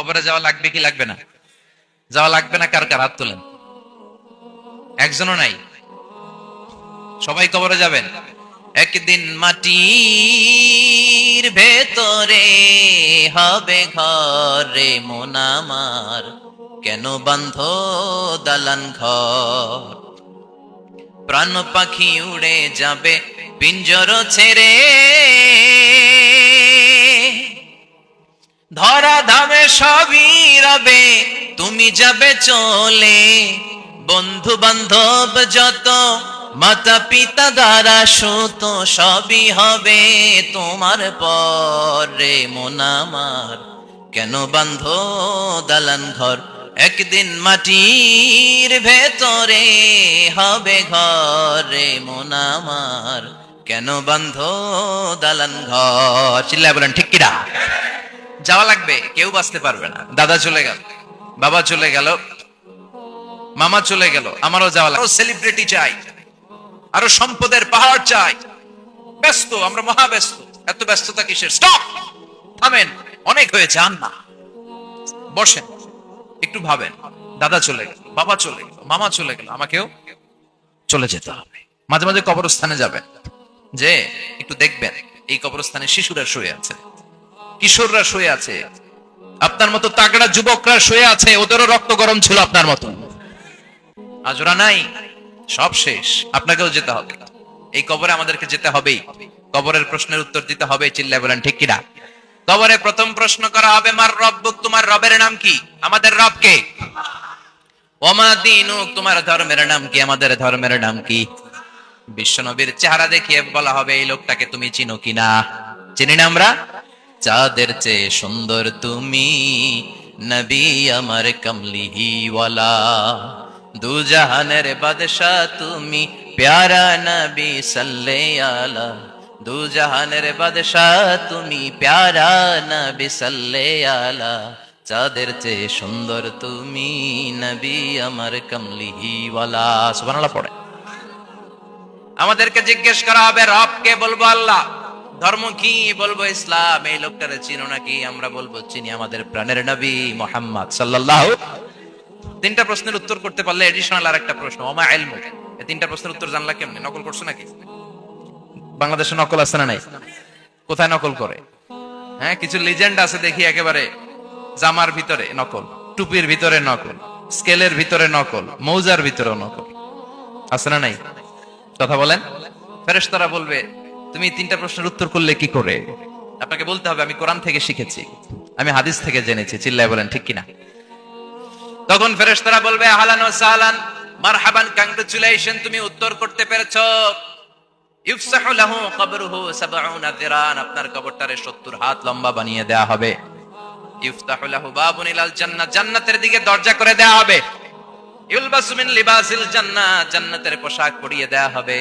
কবরে যাওয়া লাগবে কি লাগবে না? যাওয়া লাগবে না, কার কার হাত তোলেন। একজনও নাই, সবাই কবরে যাবেন। একদিন মাটির ভেতরে হবে ঘরে মন আমার, কেন বান্ধ দালান ঘর। প্রাণ পাখি উড়ে যাবে পিঞ্জর ছেড়ে, ধরা ধামে সবই রবে তুমি যাবে চলে। বন্ধু বান্ধব যত, মাতা পিতা দ্বারা সুত, সবই হবে তোমার পরে মন আমার, কেন বান্ধ দালান ঘর। একদিন মাটির ভেতরে হবে ঘরে মন আমার, কেন বান্ধ দালান ঘর। চিল্লায় বলেন ঠিক কিনা? যাওয়া লাগবে, কেউ বাঁচতে পারবে না। দাদা চলে গেল, বাবা চলে গেল, মামা চলে গেল, আমারও যাওয়া লাগবে। আরো সেলিব্রিটি চাই, আরো সম্পদের পাহাড় চাই। ব্যস্ত, আমরা মহা ব্যস্ত। এত ব্যস্ততা কিসের? স্টপ, থামেন, অনেক হয়েছে, আন না, বসেন, একটু ভাবেন। দাদা চলে গেল, বাবা চলে গেল, মামা চলে গেল, আমাকেও চলে যেতে হবে। মাঝে মাঝে কবরস্থানে যাবেন, যে একটু দেখবেন এই কবরস্থানে শিশুরা শুয়ে আছে, কিশোররা শুয়ে আছে, আপনার মতো তাগড়া যুবকরা শুয়ে আছে, ওদেরও রক্ত গরম ছিল আপনার মতো। আজ ওরা নাই, সব শেষ, আপনাকেও যেতে হবে। এই কবরে আমাদেরকে যেতে হবেই। কবরের প্রশ্নের উত্তর দিতে হবে। চিল্লায় বলেন ঠিক কিনা? কবরে প্রথম প্রশ্ন করা হবে, মার রব্বুক, তোমার রবের নাম কি? আমাদের রব কে? ওমা দীনুক, তোমার ধর্মের নাম কি? আমাদের ধর্মের নাম কি? বিশ্বনবীর চেহারা দেখিয়ে বলা হবে, এই লোকটাকে তুমি চিনো কিনা? চিনি না আমরা? চাঁদের চেয়ে সুন্দর তুমি, নবী আমার কমলিওয়ালা, দু জাহানের বাদশাহ তুমি, প্যারা নবী সাল্লাল্লাহু আলা, দু জাহানের বাদশাহ তুমি, প্যারা নবী সাল্লাল্লাহু আলা, চাঁদের চেয়ে সুন্দর তুমি, নবী আমার কমলিওয়ালা। সুবহানাল্লাহ পড়ে। আমাদেরকে জিজ্ঞেস করা হবে, রবকে? বলবো আল্লাহ। ধর্ম কি? বলবো ইসলাম। এই লোকটারে চিনো নাকি? আমরা বলবো চিনি, আমাদের প্রাণের নবী মুহাম্মদ সাল্লাল্লাহু। তিনটা প্রশ্নের উত্তর করতে পারলে এডিশনাল আর একটা প্রশ্ন, ওমা ইলমু। এই তিনটা প্রশ্নের উত্তর জানলা কেমনে? নকল করছো নাকি? বাংলাদেশে নকল আছে না নাই? কোথায় নকল করে? হ্যাঁ, কিছু লিজেন্ড আছে দেখি, একেবারে জামার ভিতরে নকল, টুপির ভিতরে নকল, স্কেলের ভিতরে নকল, মৌজার ভিতরেও নকল। আছে না নাই? কথা বলেন। ফেরেশতারা বলবে, তুমি তিনটা প্রশ্নের উত্তর করলে কি করে? আপনাকে বলতে হবে, আমি কোরআন থেকে শিখেছি, আমি হাদিস থেকে জেনেছি। চিল্লায় বলেন ঠিক কিনা? তখন ফেরেশতারা বলবে, আহলান ওয়া সাহলান, মারহাবান, কংগ্রাচুলেশন, তুমি উত্তর করতে পেরেছো। ইফসাহু লাহু কবরুহু ৭০ যিরান, আপনার কবরটারে ৭০ হাত লম্বা বানিয়ে দেয়া হবে। ইফতাহু লাহু বাবুন ইলাল জান্নাহ, জান্নাতের দিকে দরজা করে দেয়া হবে। ইউলবাসু মিন লিবাসিল জান্নাহ, জান্নাতের পোশাক পরিয়ে দেয়া হবে।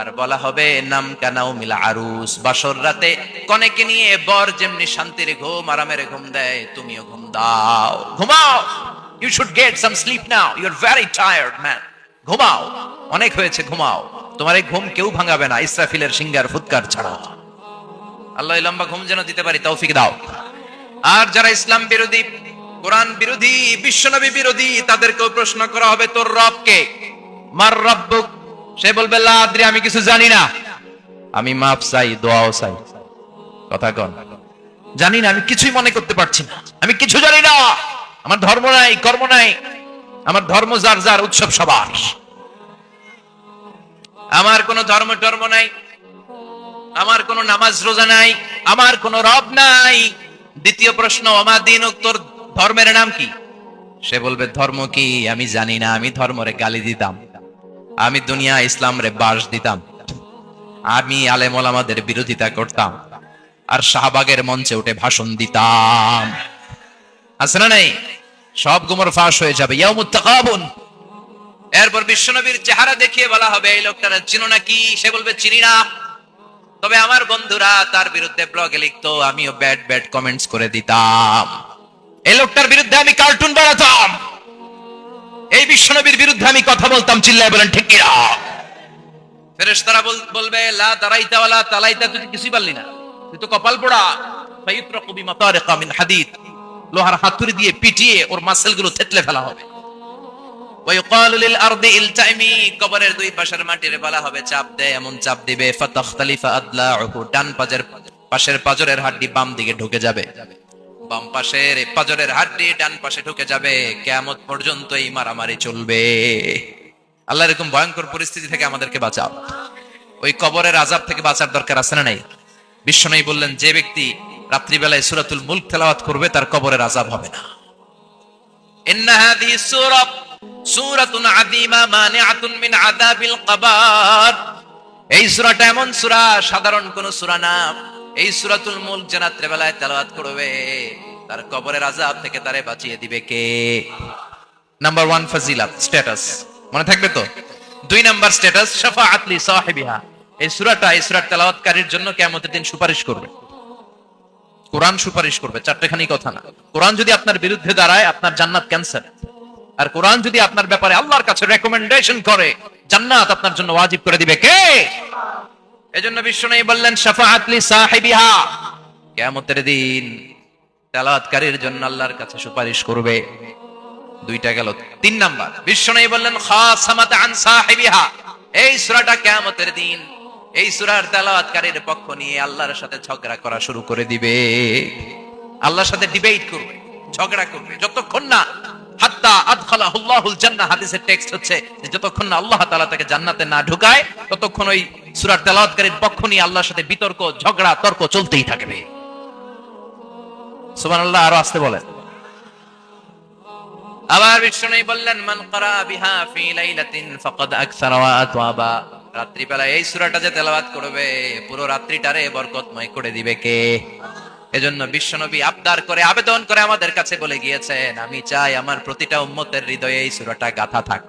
আর বলা হবে, নাম কানাউ মিল আরুস, বাসর রাতে কনেকে নিয়ে বর যেমনি শান্তির ঘুম, আরামের ঘুম দেয়, তুমিও ঘুম দাও, ঘুমাও। You should get some sleep now, you are very tired man, ঘুমাও, অনেক হয়েছে, ঘুমাও। তোমার এই ঘুম কেউ ভাঙাবে না, ইসরাফিলের সিঙ্গার ফুৎকার ছাড়া। আল্লাহ লম্বা ঘুম যেন দিতে পারি, তৌফিক দাও। আর যারা ইসলাম বিরোধী, কোরআন বিরোধী, বিশ্বনবী বিরোধী, তাদেরকেও প্রশ্ন করা হবে, তোর রব কে? মার রব্বুক। সে বলবে, লা আদ্রি, আমি কিছু জানি না, আমি মাফ চাই, দোয়াও চাই। কথা কন, জানি না, আমি কিছুই মনে করতে পারছি না, আমি কিছু জানি না, আমার ধর্ম নাই, কর্ম নাই, আমার ধর্ম যার যার, উৎসব সবার, আমার কোনো ধর্ম টর্ম নাই, আমার কোনো নামাজ রোজা নাই, আমার কোনো রব নাই। দ্বিতীয় প্রশ্ন, ওমা দীনুক, তোর ধর্মের নাম কি? সে বলবে, ধর্ম কি? আমি জানি না, আমি ধর্মরে গালি দিতাম, আমি দুনিয়া ইসলাম রে বাস দিতাম, আমি আলেম ওলামাদের বিরোধিতা করতাম, আর শাহবাগের মঞ্চে উঠে ভাষণ দিতাম। আছে না নাই? সব গুমর ফাঁস হয়ে যাবে, ইয়াউমুত তাকাবুন। এরপর বিশ্বনবীর চেহারা দেখিয়ে বলা হবে, এই লোকটারা চিনো নাকি? সে বলবে, চিনি না, তবে আমার বন্ধুরা তার বিরুদ্ধে ব্লগে লিখতো, আমিও ব্যাড ব্যাড কমেন্টস করে দিতাম, এই লোকটার বিরুদ্ধে আমি কার্টুন বানাতাম, এই বিশ্বনবীর বিরুদ্ধে আমি কথা বলতাম। চিল্লায় বলেন ঠিক কিনা? ফেরেশতারা বলবে, লা দারাইতা ওয়ালা তালাইতা, তুই কিছুই পারলি না, তুই তো কপাল পোড়া। ফায়ুতরাকু বিমাতারিকা মিন হাদিদ, লোহার হাতুড়ি দিয়ে পিটিয়ে ওর মাসেলগুলো থেতলে ফেলা হবে। ওয়ায়ুকালু লিল আরদি ইলতাইমি, কবরের দুই পাশের মাটির বলা হবে চাপ দে, এমন চাপ দিবে ফাতাখতালিফা আদলাউহু, ডান পাশের পাজরের হাড্ডি বাম দিকে ঢুকে যাবে, বাম পাশের পাজরের হাড্ডি ডান পাশে ঢুকে যাবে। কিয়ামত পর্যন্ত এই মারামারি চলবে। আল্লাহ এরকম ভয়ঙ্কর পরিস্থিতি থেকে আমাদেরকে বাঁচাও। ওই কবরের আযাব থেকে বাঁচার দরকার আছে না নাই? বিশ্বনবী বললেন, যে ব্যক্তি রাত্রিবেলায় সূরাতুল মুলক তেলাওয়াত করবে তার কবরের আযাব হবে না। ইন্না হাযিহি সূরাতুন আযীমা মানিআতুন মিন আযাবিল কবর। এই সূরাটা এমন সূরা, সাধারণ কোন সূরা না। এই সূরাতুল মুলক যে রাত্রিবেলায় তেলাওয়াত করবে তার কবরের আযাব থেকে তারে বাঁচিয়ে দিবে কে? নাম্বার 1 ফজিলত, স্ট্যাটাস মনে থাকবে তো। 2 নাম্বার স্ট্যাটাস শাফাআত লি সাহিবিহা। এই সূরাটা, এই সূরার তেলাওয়াতকারীর জন্য কিয়ামতের দিন সুপারিশ করবে। কোরআন সুপারিশ করবে, চারটেখানি কথা না। কোরআন যদি আপনার বিরুদ্ধে দাঁড়ায় আপনার জান্নাত ক্যান্সেল, আর কোরআন যদি আপনার ব্যাপারে আল্লাহর কাছে রেকমেন্ডেশন করে জান্নাত আপনার জন্য ওয়াজিব করে দিবে কে? এজন্য বিশ্বনবী বললেন শাফাআত লি সাহিবিহা, কিয়ামতের দিন তেলাওয়াতকারীর জন্য আল্লাহর কাছে সুপারিশ করবে। 2টা গেল। 3 নাম্বার বিশ্বনবী বললেন খাসামাত আন সাহিবিহা। এই সূরাটা কিয়ামতের দিন এই সূরার তেলাওয়াতকারীর পক্ষ নিয়ে আল্লাহর সাথে ঝগড়া করা শুরু করে দিবে। আল্লাহর সাথে ডিবেট করবে, ঝগড়া করবে, যতক্ষণ না হাত্তা আদখালাহুল্লাহুল জান্নাহ। হাদিসের টেক্সট হচ্ছে যে যতক্ষণ না আল্লাহ তাআলা তাকে জান্নাতে না ঢুকায় ততক্ষণ ওই সূরার তেলাওয়াতকারীর পক্ষ নিয়ে আল্লাহর সাথে বিতর্ক, ঝগড়া, তর্ক চলতেই থাকবে। সুবহানাল্লাহ। আরো আসতে বলেন। আবার বিশ্বনবী বললেন মান ক্বারা বিহা ফি লাইলাতিন ফাকাদ আকসারা ওয়া আতওয়াবা। রাত্রিবেলা এই সূরাটা যে তেলাওয়াত করবে পুরো রাত্রিটারে বরকতময় করে দিবে কে? এজন্য বিশ্বনবী আবদার করে, আবেদন করে আমাদের কাছে বলে গিয়েছেন, আমি চাই আমার প্রতিটা উম্মতের হৃদয়ে এই সূরাটা গাঁথা থাক।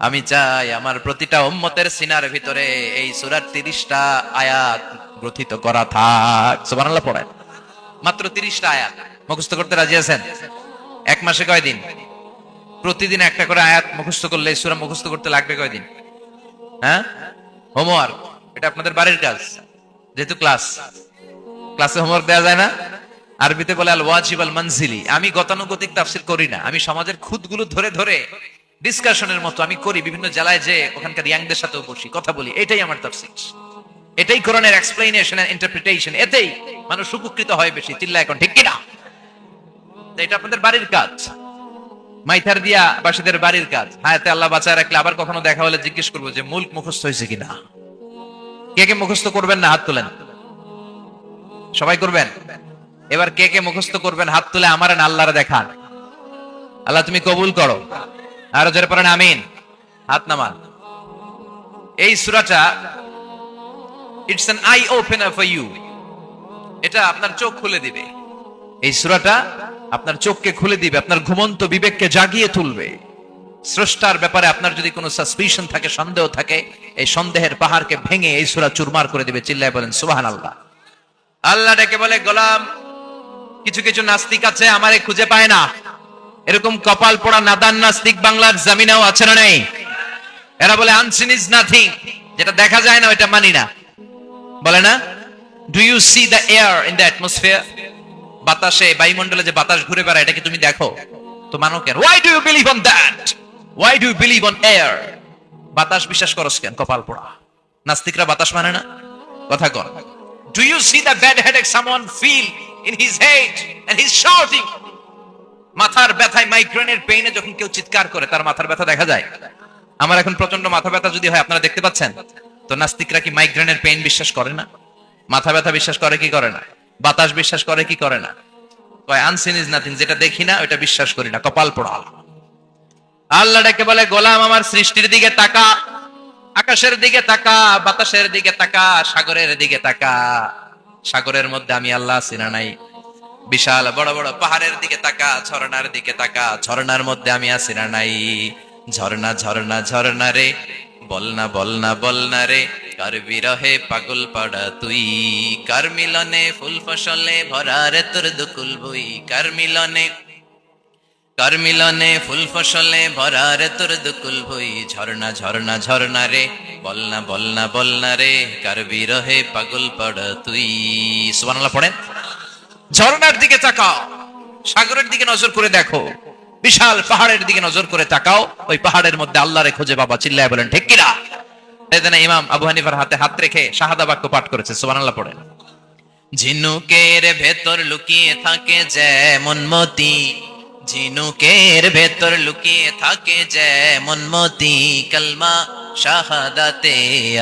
আমি চাই আমার প্রতিটা উম্মতের সিনার ভিতরে এই সূরার 30টা আয়াত গ্রথিত করা থাক। সুবহানাল্লাহ পড়েন। মাত্র 30টা আয়াত মুখস্থ করতে রাজি আছেন? এক মাসে কয়দিন? প্রতিদিন একটা করে আয়াত মুখস্থ করলে এই সূরা মুখস্থ করতে লাগবে কয়দিন? হ্যাঁ, হোমওয়ার্ক। এটা আপনাদের বাড়ির কাজ, যেহেতু ক্লাসে হোমওয়ার্ক দেওয়া যায় না। আরবিতে বলে আল ওয়াজিব আল মানজিলি। আমি গতানুগতিক তাফসীর করি না, আমি সমাজের খুঁতগুলো ধরে ধরে ডিসকাশনের মতো আমি করি। বিভিন্ন জেলায় যে ওখানকার ইয়াংদের সাথেও বসি, কথা বলি। এটাই আমার তাফসীর, এটাই কোরআনের এক্সপ্লেনেশন এন্ড ইন্টারপ্রিটেশন। এতেই মানুষ উপকৃত হয় বেশি। চিল্লা এখন ঠিক কিনা? এটা আপনাদের বাড়ির কাজ, মাইথার দিয়া বাসীদের বাড়ির কাজ। হায়াতে আল্লাহ বাঁচায় রাখলে আবার কখনো দেখা হলে জিজ্ঞেস করবো যে মুলক মুখস্থ হয়েছে কিনা। কে কে মুখস্থ করবেন না হাত তোলেন। সবাই করবেন। এবার কে কে মুখস্থ করবেন হাত তুলে আমার আল্লাহরে দেখান। আল্লাহ তুমি কবুল করো। আরো জোরে পড়েন আমিন। হাত নামান। এই সূরাটা it's an eye opener for you. এটা আপনার চোখ খুলে দিবে। এই সূরাটা আপনার চোখকে খুলে দিবে, আপনার ঘুমন্ত বিবেককে জাগিয়ে তুলবে। স্রষ্টার ব্যাপারে আপনার যদি কোনো সাসপিশন থাকে, সন্দেহ থাকে, এই সন্দেহের পাহাড়কে ভেঙে এই সূরা চুরমার করে দিবে। চিল্লায় বলেন সুবহানাল্লাহ। আল্লাহ ডেকে বলে, গোলাম কিছু কিছু নাস্তিক আছে আমারে খুঁজে পায় না। এরকম কপাল পোড়া নাদান নাস্তিক বাংলার জমিনেও আছে না নেই? এরা বলে আনসিন ইজ নাথিং, যেটা দেখা যায় না ওইটা মানি না। বলে না, do you see the air in the atmosphere? বাতাসে, বায়ুমণ্ডলে যে বাতাস ঘুরে বেড়ায় এটাকে তুমি দেখো তো মানো কেন? Why do you believe on that? Why do you believe on air? বাতাস বিশ্বাস করস কেন? কপাল পোড়া নাস্তিকরা বাতাস মানে না। কথা কর। Do you see the bad headache someone feel in his head and he is shouting? মাথার ব্যথায়, মাইগ্রেনের পেইনে যখন কেউ চিৎকার করে তার মাথার ব্যথা দেখা যায়। আমার এখন প্রচন্ড মাথা ব্যথা যদি হয় আপনারা দেখতে পাচ্ছেন তো নাস্তিকরা কি মাইগ্রেনের পেইন বিশ্বাস করে না? মাথা ব্যথা বিশ্বাস করে কি করে না? বাতাস বিশ্বাস করে কি করে না? কয় আনসিন ইজ নাথিং, যেটা দেখি না ওটা বিশ্বাস করি না। কপাল পোড়া। আল্লাহ ডেকে বলে, গোলাম আমার সৃষ্টির দিকে তাকা, আকাশের দিকে তাকা, বাতাসের দিকে তাকা, সাগরের দিকে তাকা। সাগরের মধ্যে আমি আল্লাহ আছি না নাই? বিশাল বড় বড় পাহাড়ের দিকে তাকা, ঝর্ণার দিকে তাকা, ঝর্ণার মধ্যে আমি আছি না নাই? ঝর্ণা ঝর্ণা ঝর্ণা রে, বলনা বলনা বলনা রে, কার বিরহে পাগল পাড়া তুই, কার মিলনে ফুল ফসলে ভরা রে তোর দুকুল বই, কার মিলনে ফুল ফসলে ভরা রে তোর দুকুল বই। ঝর্ণা ঝর্ণা ঝর্ণা রে, বলনা বলনা বলনা রে, কার বিরহে পাগল পাড়া তুই। সুবহানাল্লাহ পড়েন। ঝর্ণার দিকে তাকাও, সাগরের দিকে নজর করে দেখো, বিশাল পাহাড়ের দিকে নজর করে তাকাও, ওই পাহাড়ের মধ্যে আল্লাহরে খুঁজে বাবা, চিল্লায় বলেন ঠিক কিনা? এজন্য ইমাম আবু হানিফার হাতে হাত রেখে শাহাদা বাক্য পাঠ করেছে, সুবহানাল্লাহ পড়েন। ঝিনুকের ভেতর লুকিয়ে থাকে যেমন মতি, ঝিনুকের ভেতর লুকিয়ে থাকে যেমন মতি, কালমা শাহাদাতে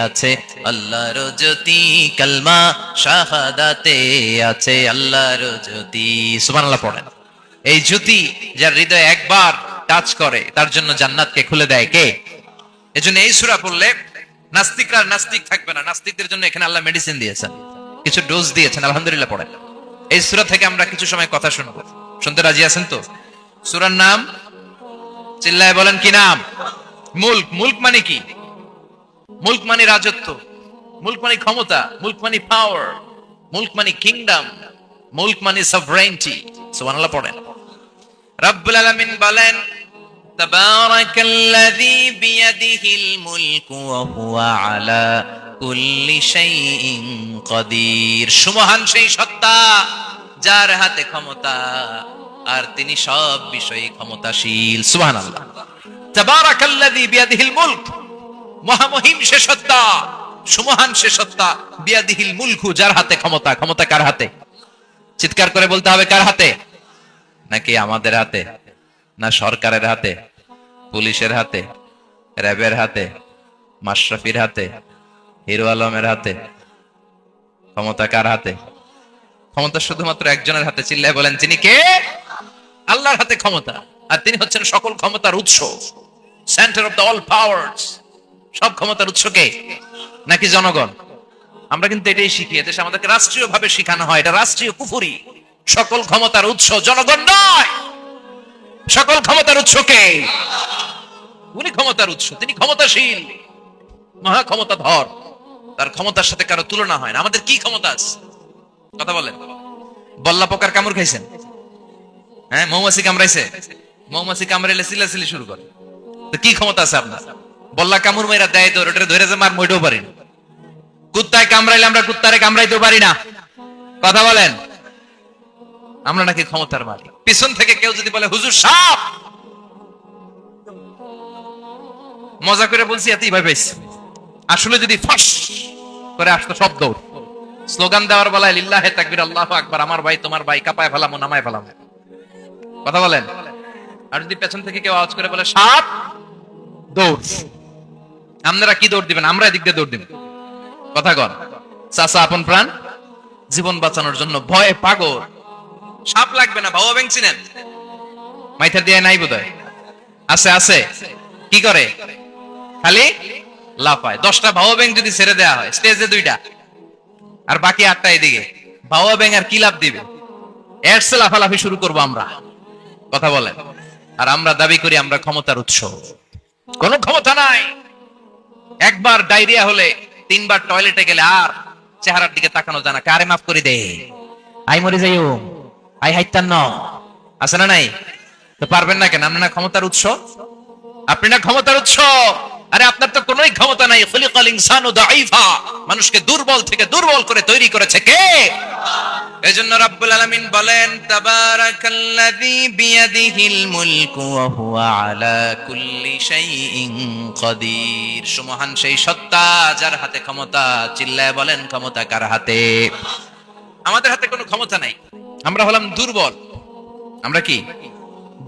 আছে আল্লাহর জ্যোতি, কালমা শাহাদাতে আছে আল্লাহর জ্যোতি, সুবহানাল্লাহ পড়েন। এই জ্যোতি যার হৃদয়ে একবার টাচ করে তার জন্য জান্নাতকে খুলে দেয় কে? এজন্য এই সূরা পড়লে নাস্তিকরা নাস্তিক থাকবে না। নাস্তিকদের জন্য এখানে আল্লাহ মেডিসিন দিয়েছেন, কিছু ডোজ দিয়েছেন, আলহামদুলিল্লাহ পড়েন। এই সূরা থেকে আমরা কিছু সময় কথা শুনবো, শুনতে রাজি আছেন তো? সূরার নাম চিল্লায় বলেন কি নাম? মুলক। মুলক মানে কি? মুলক মানে রাজত্ব, মুলক মানে ক্ষমতা, মুলক মানে পাওয়ার, মুলক মানে কিংডম, মুলক মানে সভরেন্টি। সুবহানাল্লাহ পড়েন। রব্বুল আলামিন বলেন তাবারাকাল্লাযী বিয়াদিহিল মুলকু ওয়া হুয়া আলা কুল্লি শাইইন কাদির। সুমহান সেই সত্তা যার হাতে ক্ষমতা আর তিনি সব বিষয়ে ক্ষমতাশীল। সুবহানাল্লাহ। তাবারাকাল্লাযী বিয়াদিহিল মুলক, মহামহিম সে সত্তা, সুমহান সে সত্তা, বিয়াদিহিল মুলকু যার হাতে ক্ষমতা। ক্ষমতা কার হাতে? চিৎকার করে বলতে হবে, কার হাতে? নাকি আমাদের হাতে, না সরকারের হাতে, পুলিশের হাতে, র্যাবের হাতে, মাশরাফির হাতে, হিরো আলমের হাতে? ক্ষমতা কার হাতে? ক্ষমতা শুধুমাত্র একজনের হাতে, চিল্লায় বলেন তিনি কে? আল্লাহর হাতে ক্ষমতা, আর তিনি হচ্ছেন সকল ক্ষমতার উৎস, centre of the all powers. সব ক্ষমতার উৎস কে? নাকি জনগণ? আমরা কিন্তু এটাই শিখি, এদেশে আমাদেরকে রাষ্ট্রীয় ভাবে শিখানো হয়, এটা রাষ্ট্রীয় কুফরি। সকল ক্ষমতার উৎস জনগণ নয়, সকল ক্ষমতার উৎস কে? উনি ক্ষমতার উৎস, তিনি ক্ষমতাশীল, মহা ক্ষমতাধর, তার ক্ষমতার সাথে কারো তুলনা হয় না। আমাদের কি ক্ষমতা আছে? কথা বলেন। বল্লা পোকার কামড় খাইছেন? হ্যাঁ, মৌমাছি কামড়াইছে? মৌমাছি কামড়াইলে চিল্লাচিল্লি শুরু করে, তো কি ক্ষমতা আছে আপনার? বল্লা কামড় মেয়েরা দেয় তো ওটা ধরে যে মার মইটাও পারি না। কুত্তায় কামড়াইলে আমরা কুত্তারে কামড়াইতেও পারি না। কথা বলেন। আমরা নাকি ক্ষমতার মালিক। পিছন থেকে কেউ যদি বলে হুজুর সাপ, মজা করে বলছি এতই ভয় পাইছি, আসলে যদি ফাঁস করে আসতো শব্দ, স্লোগান দেওয়ার বেলায় লিল্লাহে তাকবীর আল্লাহু আকবার, আমার ভাই তোমার ভাই, কাপায় ফেলামো নামায় ফেলামো। কথা বলেন। আর যদি পেছন থেকে কেউ আওয়াজ করে বলে সাপ, দৌড়। আপনারা কি দৌড় দিবেন? আমরা এদিক দিয়ে দৌড় দিব। কথা কন। চাচা আপন প্রাণ জীবন বাঁচানোর জন্য ভয়ে পাগল। সাপ লাগবে না, ভাও ব্যাংক চিনেন? মাইথার দিয়ে নাই বোধহয়, আছে আছে। কি করে? খালি লাফায়। 10টা ভাও ব্যাংক যদি ছেড়ে দেওয়া হয়, স্টেজে 2টা আর বাকি 8টা এদিকে, ভাও ব্যাংক আর কি লাভ দিবে? এরসে লাফালাফি শুরু করবো আমরা। কথা বলেন। আর আমরা দাবি করি আমরা ক্ষমতার উৎস। কোন ক্ষমতা নাই। একবার ডায়রিয়া হলে 3বার টয়লেটে গেলে আর চেহারার দিকে তাকানো যায় না। কারে মাফ করে দে, আই মরে যাইও, আই হাইতান ন, আছে না নাই? তো পারবেন না কেন? আপনি না ক্ষমতার উৎস, আপনি না ক্ষমতার উৎস। আরে আপনার তো কোনোই ক্ষমতা নাই। খুলিকাল ইনসানু দাঈফা, মানুষকে দুর্বল থেকে দুর্বল করে তৈরি করেছে কে? এজন্য রাব্বুল আলামিন বলেন তাবারাকাল্লাযী বিয়াদিহিল মুলকু ওয়া হুয়া আলা কুল্লি শাইইন কাদির। সুমহান সেই সত্তা যার হাতে ক্ষমতা। চিল্লায় বলেন ক্ষমতা কার হাতে? আমাদের হাতে কোনো ক্ষমতা নাই। আমরা হলাম দুর্বল। আমরা কি?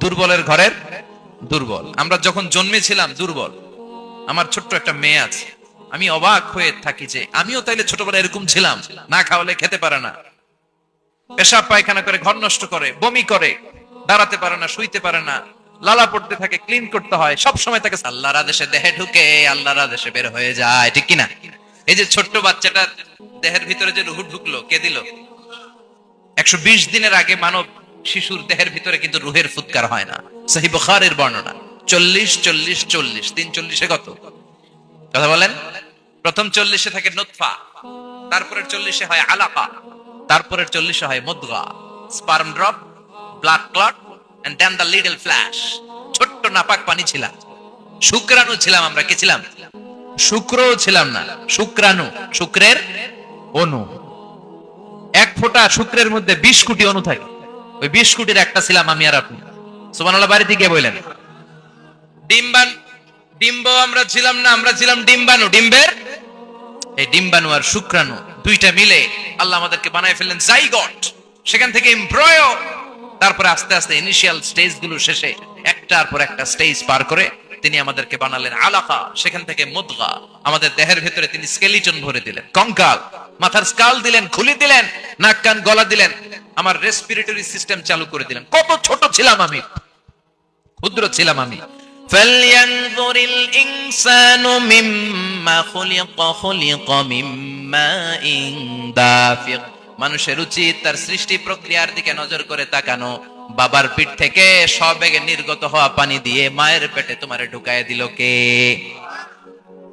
দুর্বলের ঘরের দুর্বল। আমরা যখন জন্মেছিলাম দুর্বল। আমার ছোট্ট একটা মেয়ে আছে, আমি অবাক হয়ে থাকি যে আমিও তাইলে ছোটবেলায় এরকম ছিলাম, না খাওয়ালে খেতে পারে না, পেশাব পায়খানা করে, ঘর নষ্ট করে, বমি করে, দাঁড়াতে পারে না, শুইতে পারে না, লালা পড়তে থাকে, ক্লিন করতে হয়, সব সময় তাকে আল্লাহর আদেশে দেহে ঢুকে, আল্লাহর আদেশে বের হয়ে যায়, ঠিক কিনা? এই যে ছোট্ট বাচ্চাটা দেহের ভিতরে যে রুহ ঢুকলো, কে দিল? 120 দিনের আগে মানব শিশুর দেহের ভিতরে কিন্তু রুহের ফুৎকার হয় না। সহিহ বুখারীর বর্ণনা 40 40 40, 340 কত? কথা বলেন। প্রথম 40 থাকে নুতফা, তারপরের 40 হয় আলাকা, তারপরের 40 হয় মুদগা, sperm drop, blood clot, and then the little flesh. ছোট্ট নাপাক পানি ছিলাম, শুক্রাণু ছিলাম আমরা। কি ছিলাম? শুক্রও ছিলাম না, শুক্রাণু, শুক্রের অণু। এক ফোঁটা শুক্রের মধ্যে 20 কোটি অণু থাকে। ওই 20 কোটির একটা ছিলাম আমি আর আপনি। সুবহানাল্লাহ, বাড়িতে গিয়ে বললেন। ডিম্ব আমরা ছিলাম না, আমরা ছিলাম ডিম্বাণু। ডিম্বের এই ডিম্বাণু আর শুক্রাণু দুইটা মিলে আল্লাহ আমাদেরকে বানায় ফেললেন জাইগট, সেখান থেকে এমব্রয়ো, তারপরে আস্তে আস্তে ইনিশিয়াল স্টেজ গুলো শেষে একটার পর একটা স্টেজ পার করে তিনি আমাদেরকে বানালেন আলাকা, সেখান থেকে মুদগা, আমাদের দেহের ভেতরে তিনি স্কেলিটন ভরে দিলেন, কঙ্কাল, মাথার স্কাল দিলেন, খুলি দিলেন, নাক কান গলা দিলেন, আমার রেসপিরেটরি সিস্টেম চালু করে দিলেন। কত ছোট ছিলাম আমি, ক্ষুদ্র ছিলাম আমি। فلينظر الإنسان مما خلق خلق من ماء دافق মানুষের উচিত তার সৃষ্টি প্রক্রিয়ার দিকে নজর করে তাকানো। বাবার পিঠ থেকে সবেগে নির্গত হওয়া পানি দিয়ে মায়ের পেটে তোমারে ঢুকায় দিল কে?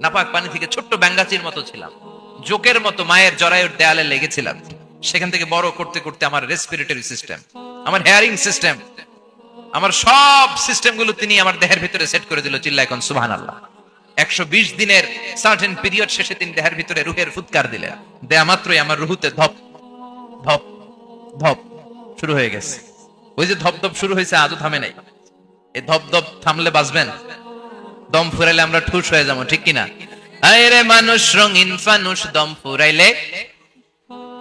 নাপাক পানি থেকে ছোট্ট ব্যাঙ্গাচির মতো ছিলাম, জোকের মতো মায়ের জরায়ুর দেয়ালে লেগেছিলাম। সেখান থেকে বড় করতে করতে আমার রেসপিরেটরি সিস্টেম, আমার হেয়ারিং সিস্টেম, আমার সব সিস্টেম গুলো তিনি আমার দেহের ভিতরে সেট করে দিল। চিল্লায় কোন সুবহানাল্লাহ। 120 দিনের সার্টেন পিরিয়ড শেষে তিনি দেহের ভিতরে রুহের ফুৎকার দিলেন। দেয়া মাত্রই আমার রুহুতে ধপ ধপ ধপ শুরু হয়ে গেছে। ওই যে ধপ ধপ শুরু হয়েছে, আজও থামে নাই। এই ধপ ধপ থামলে বাঁচবেন, দম ফুরাইলে আমরা ঠুস হয়ে যাবো, ঠিক কিনা? আরে মানুষ রঙিন ফানুষ, দম ফুরাইলে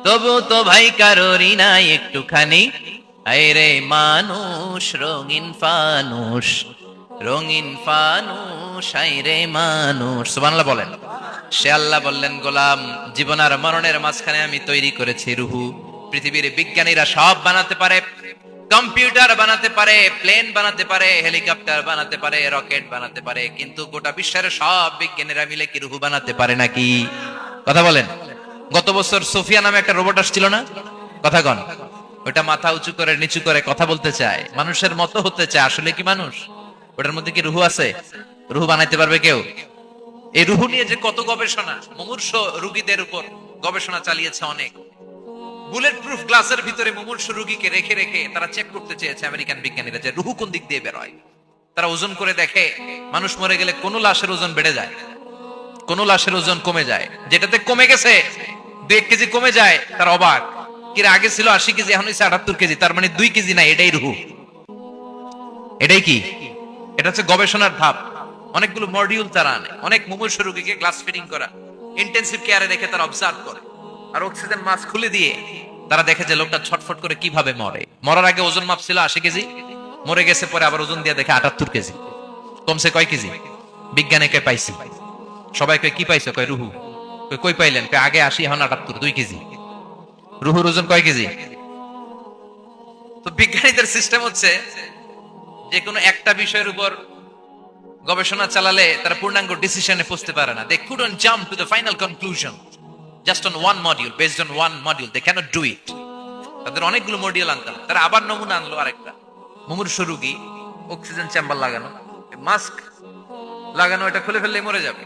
তবু তো ভাই কারোরই নাই একটুখানি। আরে মানুষ রঙিন ফানুষ, রঙিন ফানুষ, আইরে মানুষ। সুবহানাল্লাহ বলেন। সে আল্লাহ বললেন, গোলাম, জীবন আর মরণের মাঝখানে আমি তৈরি করেছি রুহু। পৃথিবীর বিজ্ঞানীরা সব বানাতে পারে, কম্পিউটার বানাতে পারে, প্লেন বানাতে পারে, হেলিকপ্টার বানাতে পারে, রকেট বানাতে পারে, কিন্তু গোটা বিশ্বের সব বিজ্ঞানীরা মিলে কি রুহু বানাতে পারে নাকি? কথা বলেন। গত বছর সোফিয়া নামে একটা রোবট আসছিল না? কথা কন। ওটা মাথা উঁচু করে নিচু করে কথা বলতে চায়, মানুষের মতো হতে চায়। আসলে কি মানুষ? ওটার মধ্যে কি রুহু আছে? রুহু বানাইতে পারবে কেউ? এই রুহু নিয়ে যে কত গবেষণা, মুমূর্ষ রোগীদের উপর গবেষণা চালিয়েছে অনেক। বুলেট প্রুফ গ্লাসের ভিতরে মুমূর্ষ রোগীকে রেখে রেখে তারা চেক করতে চেয়েছে আমেরিকান বিজ্ঞানীরা যে রুহু কোন দিক দিয়ে বের হয়। তারা ওজন করে দেখে, মানুষ মরে গেলে কোন লাশের ওজন বেড়ে যায়, কোন লাশের ওজন কমে যায়। যেটাতে কমে গেছে 2 কেজি কমে যায়, তার অবাক। কিরে, আগে ছিল 80 কেজি, এখন হচ্ছে 78 কেজি, তার মানে 2 কেজি নাই। এটাই রুহু। এটাই কি? এটা হচ্ছে গবেষণার ধাপ। অনেকগুলো মডিউল তারা আনে, অনেক মুমূর্ষ রোগীকে গ্লাস ফিটিং করা, ইন্টেনসিভ কেয়ারে রেখে তারা অবজার্ভ করে, আর অক্সিজেন মাস্ক খুলে দিয়ে তারা দেখে যে লোকটা ছটফট করে কিভাবে মরে। মরার আগে ওজন মাপ ছিল 80 কেজি, মরে গেছে পরে আবার ওজন দিয়ে দেখে 78 কেজি। কমছে কয় কেজি? বিজ্ঞানে কয় পাইছি। সবাই কয় কি পাইছো? কয় রুহু। কই পাইলেন? কয় আগে 80, এখন 78, 2 কেজি। রুহুর ওজন কয় কেজি? তো বিজ্ঞানীদের সিস্টেম হচ্ছে যে কোনো একটা বিষয়ের উপর গবেষণা চালালে তারা পূর্ণাঙ্গ ডিসিশনে পৌঁছতে পারে না। They couldn't jump to the final conclusion just on one module, based on one module they cannot do it. তাদের অনেকগুলো মডিউল আনতাম। তারা আবার নমুনা আনলো আরেকটা। মুমূর্ষ রোগী, অক্সিজেন চেম্বার লাগানো, মাস্ক লাগানো, এটা খুলে ফেললে মরে যাবে।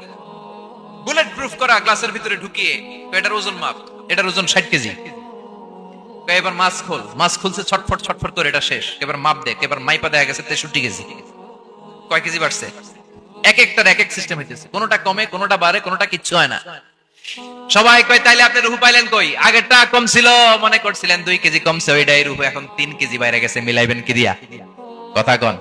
বুলেট প্রুফ করা গ্লাসের ভিতরে ঢুকিয়ে এটার ওজন মাপ, এটার ওজন 60 কেজি। এবার মাস্ক খোল, মাস্ক খুলছে, ছটফট ছটফট করে এটা শেষ। এবার মাপ দেখ, এবার মাইপা দেখা গেছে 63 কেজি। কয় কেজি বাড়ছে? এক একটার এক এক সিস্টেম হইতেছে, কোনটা কমে, কোনটা বাড়ে, কোনটা কিচ্ছু হয় না। সবাই কয় তাইলে আপনি রুহু পাইলেন কই? আগেরটা কম ছিল, মনে করছিলেন 2 কেজি কমছে, ওইটাই রুহু, এখন 3 কেজি বাইরে গেছে, মিলাইবেন কি দিয়া? কথা কন।